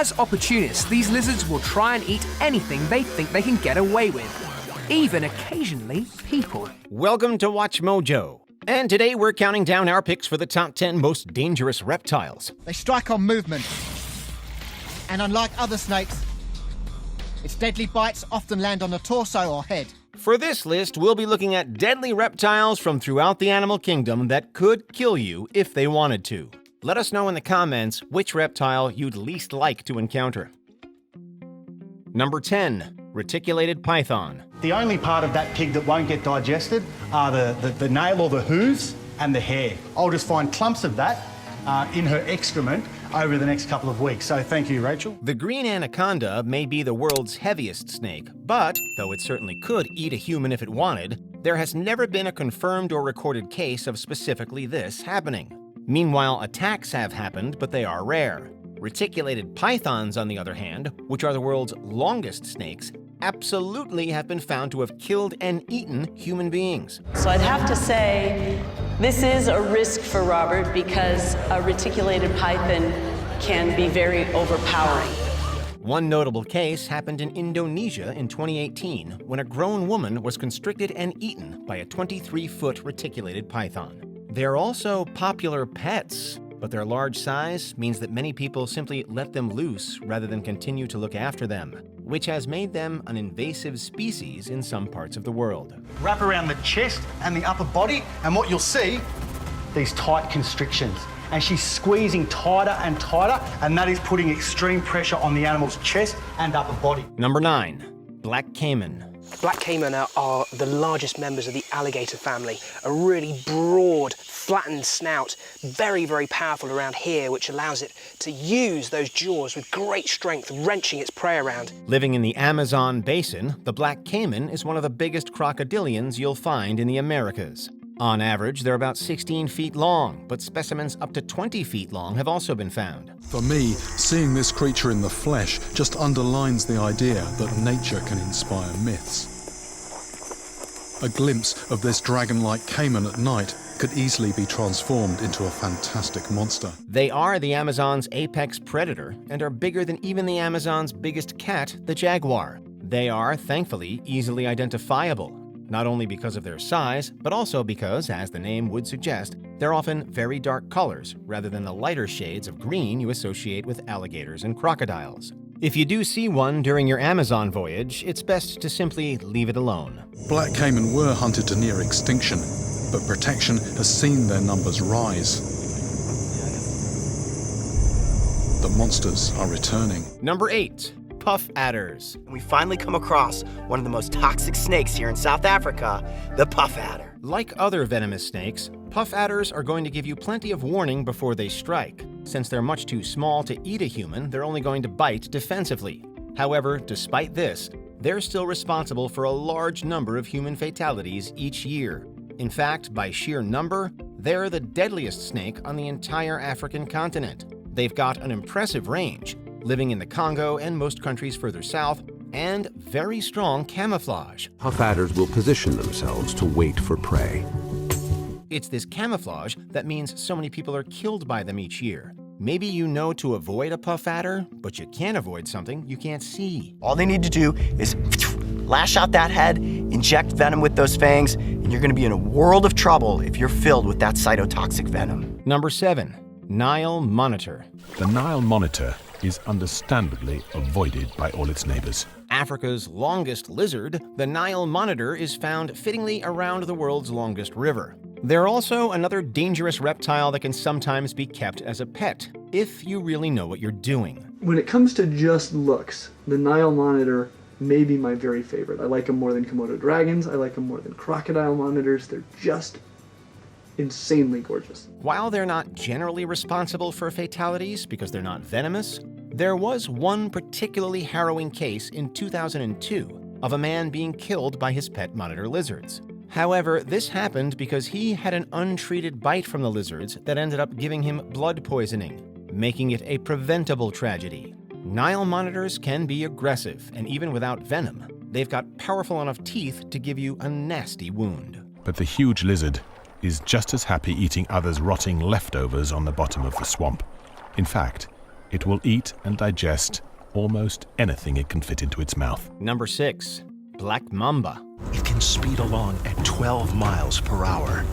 As opportunists, these lizards will try and eat anything they think they can get away with, even occasionally people. Welcome to WatchMojo. And today we're counting down our picks for the top 10 most dangerous reptiles. They strike on movement. And unlike other snakes, its deadly bites often land on the torso or head. For this list, we'll be looking at deadly reptiles from throughout the animal kingdom that could kill you if they wanted to. Let us know in the comments which reptile you'd least like to encounter. Number 10. Reticulated python. The only part of that pig that won't get digested are the nail or the hooves and the hair. I'll just find clumps of that in her excrement over the next couple of weeks. So thank you, Rachel. The green anaconda may be the world's heaviest snake, but though it certainly could eat a human if it wanted, there has never been a confirmed or recorded case of specifically this happening. Meanwhile, attacks have happened, but they are rare. Reticulated pythons, on the other hand, which are the world's longest snakes, absolutely have been found to have killed and eaten human beings. So I'd have to say this is a risk for Robert because a reticulated python can be very overpowering. One notable case happened in Indonesia in 2018 when a grown woman was constricted and eaten by a 23-foot reticulated python. They're also popular pets, but their large size means that many people simply let them loose rather than continue to look after them, which has made them an invasive species in some parts of the world. Wrap around the chest and the upper body, and what you'll see, these tight constrictions. And she's squeezing tighter and tighter, and that is putting extreme pressure on the animal's chest and upper body. Number 9. Black caiman. Black caiman are the largest members of the alligator family. A really broad, flattened snout, very, very powerful around here, which allows it to use those jaws with great strength, wrenching its prey around. Living in the Amazon basin, the black caiman is one of the biggest crocodilians you'll find in the Americas. On average, they're about 16 feet long, but specimens up to 20 feet long have also been found. For me, seeing this creature in the flesh just underlines the idea that nature can inspire myths. A glimpse of this dragon-like caiman at night could easily be transformed into a fantastic monster. They are the Amazon's apex predator and are bigger than even the Amazon's biggest cat, the jaguar. They are, thankfully, easily identifiable, not only because of their size, but also because, as the name would suggest, they're often very dark colors rather than the lighter shades of green you associate with alligators and crocodiles. If you do see one during your Amazon voyage, it's best to simply leave it alone. Black caiman were hunted to near extinction, but protection has seen their numbers rise. The monsters are returning. Number 8. Puff adders. We finally come across one of the most toxic snakes here in South Africa, the puff adder. Like other venomous snakes, puff adders are going to give you plenty of warning before they strike. Since they're much too small to eat a human, they're only going to bite defensively. However, despite this, they're still responsible for a large number of human fatalities each year. In fact, by sheer number, they're the deadliest snake on the entire African continent. They've got an impressive range, living in the Congo and most countries further south, and very strong camouflage. Puff adders will position themselves to wait for prey. It's this camouflage that means so many people are killed by them each year. Maybe you know to avoid a puff adder, but you can't avoid something you can't see. All they need to do is lash out that head, inject venom with those fangs, and you're going to be in a world of trouble if you're filled with that cytotoxic venom. Number 7. Nile monitor. The Nile monitor is understandably avoided by all its neighbors. Africa's longest lizard, the Nile monitor is found fittingly around the world's longest river. They're also another dangerous reptile that can sometimes be kept as a pet, if you really know what you're doing. When it comes to just looks, the Nile monitor may be my very favorite. I like them more than Komodo dragons, I like them more than crocodile monitors. They're just insanely gorgeous. While they're not generally responsible for fatalities because they're not venomous, there was one particularly harrowing case in 2002 of a man being killed by his pet monitor lizards. However, this happened because he had an untreated bite from the lizards that ended up giving him blood poisoning, making it a preventable tragedy. Nile monitors can be aggressive, and even without venom, they've got powerful enough teeth to give you a nasty wound. But the huge lizard is just as happy eating others' rotting leftovers on the bottom of the swamp. In fact, It will eat and digest almost anything it can fit into its mouth. Number 6. Black Mamba. It can speed along at 12 miles per hour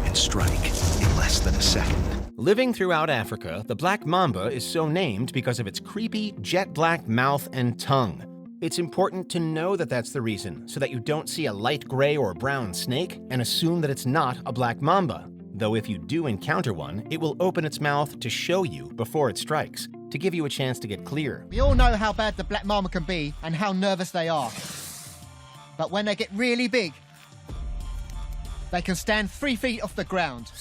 and strike in less than a second. Living throughout Africa, the black mamba is so named because of its creepy, jet-black mouth and tongue. It's important to know that that's the reason, so that you don't see a light gray or brown snake and assume that it's not a black mamba. Though if you do encounter one, it will open its mouth to show you before it strikes, to give you a chance to get clear. We all know how bad the black mamba can be and how nervous they are. But when they get really big, they can stand 3 feet off the ground.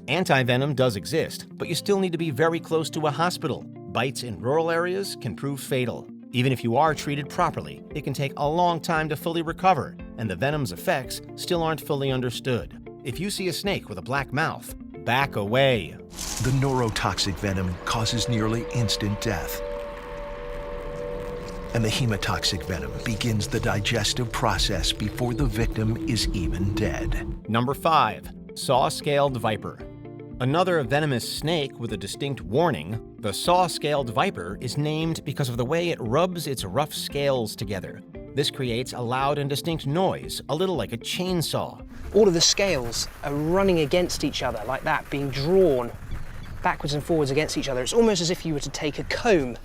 Anti-venom does exist, but you still need to be very close to a hospital. Bites in rural areas can prove fatal. Even if you are treated properly, it can take a long time to fully recover, and the venom's effects still aren't fully understood. If you see a snake with a black mouth, back away. The neurotoxic venom causes nearly instant death. And the hemotoxic venom begins the digestive process before the victim is even dead. Number 5. Saw-scaled viper. Another venomous snake with a distinct warning, the saw-scaled viper is named because of the way it rubs its rough scales together. This creates a loud and distinct noise, a little like a chainsaw. All of the scales are running against each other like that, being drawn backwards and forwards against each other. It's almost as if you were to take a comb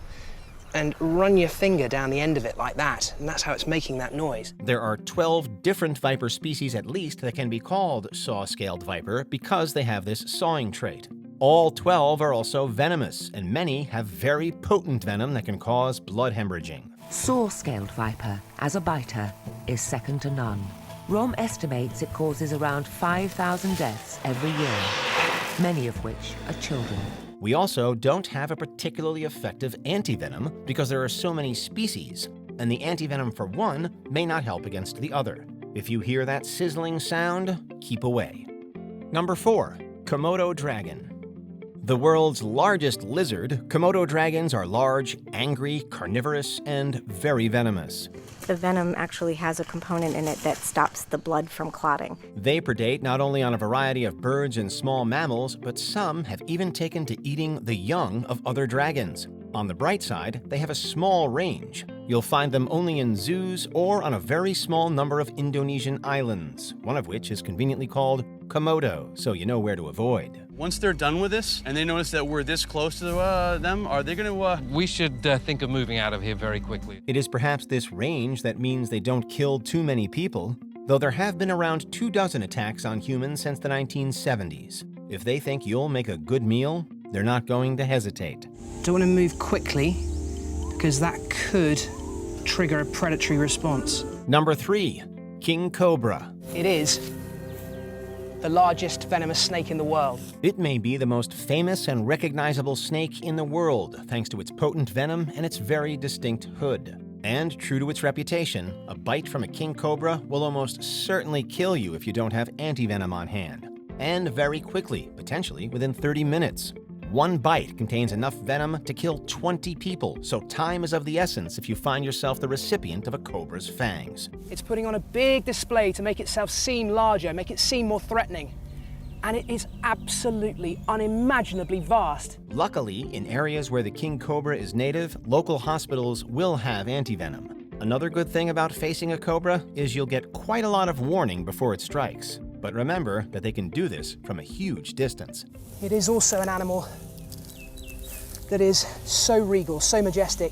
and run your finger down the end of it like that, and that's how it's making that noise. There are 12 different viper species at least that can be called saw-scaled viper because they have this sawing trait. All 12 are also venomous, and many have very potent venom that can cause blood hemorrhaging. Saw-scaled viper, as a biter, is second to none. ROM estimates it causes around 5,000 deaths every year, many of which are children. We also don't have a particularly effective antivenom because there are so many species, and the antivenom for one may not help against the other. If you hear that sizzling sound, keep away. Number 4. Komodo dragon. The world's largest lizard, Komodo dragons are large, angry, carnivorous, and very venomous. The venom actually has a component in it that stops the blood from clotting. They predate not only on a variety of birds and small mammals, but some have even taken to eating the young of other dragons. On the bright side, they have a small range. You'll find them only in zoos or on a very small number of Indonesian islands, one of which is conveniently called Komodo, so you know where to avoid. Once they're done with this and they notice that we're this close to them, are they going to... We should think of moving out of here very quickly. It is perhaps this range that means they don't kill too many people, though there have been around 24 attacks on humans since the 1970s. If they think you'll make a good meal, they're not going to hesitate. Don't want to move quickly, because that could trigger a predatory response. Number 3. King Cobra. It is the largest venomous snake in the world. It may be the most famous and recognizable snake in the world, thanks to its potent venom and its very distinct hood. And true to its reputation, a bite from a king cobra will almost certainly kill you if you don't have antivenom on hand. And very quickly, potentially within 30 minutes. One bite contains enough venom to kill 20 people, so time is of the essence if you find yourself the recipient of a cobra's fangs. It's putting on a big display to make itself seem larger, make it seem more threatening. And it is absolutely unimaginably vast. Luckily, in areas where the king cobra is native, local hospitals will have antivenom. Another good thing about facing a cobra is you'll get quite a lot of warning before it strikes. But remember that they can do this from a huge distance. It is also an animal that is so regal, so majestic.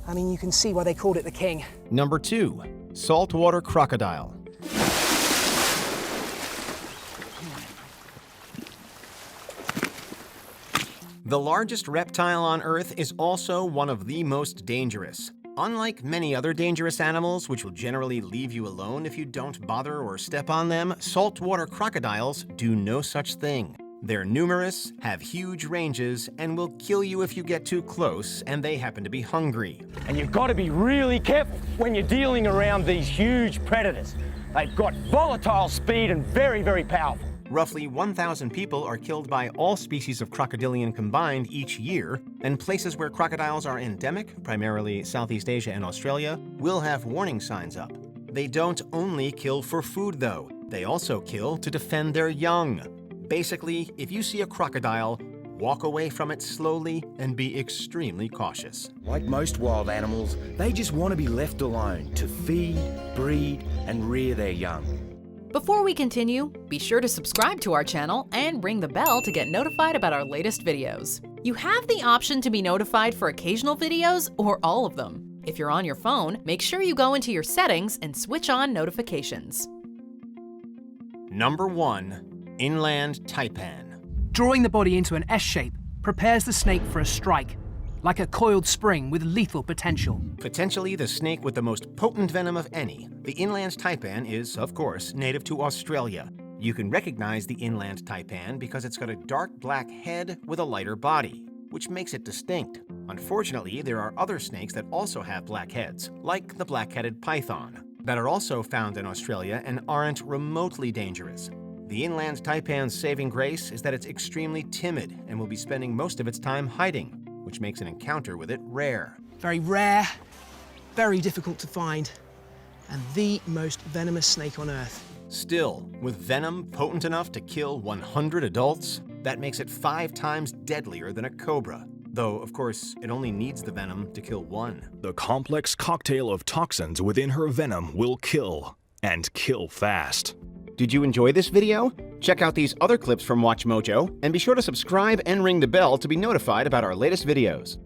I mean, you can see why they called it the king. Number 2. Saltwater Crocodile. The largest reptile on Earth is also one of the most dangerous. Unlike many other dangerous animals, which will generally leave you alone if you don't bother or step on them, saltwater crocodiles do no such thing. They're numerous, have huge ranges, and will kill you if you get too close, and they happen to be hungry. And you've got to be really careful when you're dealing around these huge predators. They've got volatile speed and very, very powerful. Roughly 1,000 people are killed by all species of crocodilian combined each year, and places where crocodiles are endemic, primarily Southeast Asia and Australia, will have warning signs up. They don't only kill for food, though. They also kill to defend their young. Basically, if you see a crocodile, walk away from it slowly and be extremely cautious. Like most wild animals, they just want to be left alone to feed, breed, and rear their young. Before we continue, be sure to subscribe to our channel and ring the bell to get notified about our latest videos. You have the option to be notified for occasional videos or all of them. If you're on your phone, make sure you go into your settings and switch on notifications. Number 1. Inland Taipan. Drawing the body into an S shape prepares the snake for a strike, like a coiled spring with lethal potential. Potentially the snake with the most potent venom of any, the inland taipan is, of course, native to Australia. You can recognize the inland taipan because it's got a dark black head with a lighter body, which makes it distinct. Unfortunately, there are other snakes that also have black heads, like the black-headed python, that are also found in Australia and aren't remotely dangerous. The inland taipan's saving grace is that it's extremely timid and will be spending most of its time hiding, which makes an encounter with it rare. Very rare, very difficult to find, and the most venomous snake on Earth. Still, with venom potent enough to kill 100 adults, that makes it 5 times deadlier than a cobra. Though, of course, it only needs the venom to kill one. The complex cocktail of toxins within her venom will kill, and kill fast. Did you enjoy this video? Check out these other clips from WatchMojo, and be sure to subscribe and ring the bell to be notified about our latest videos.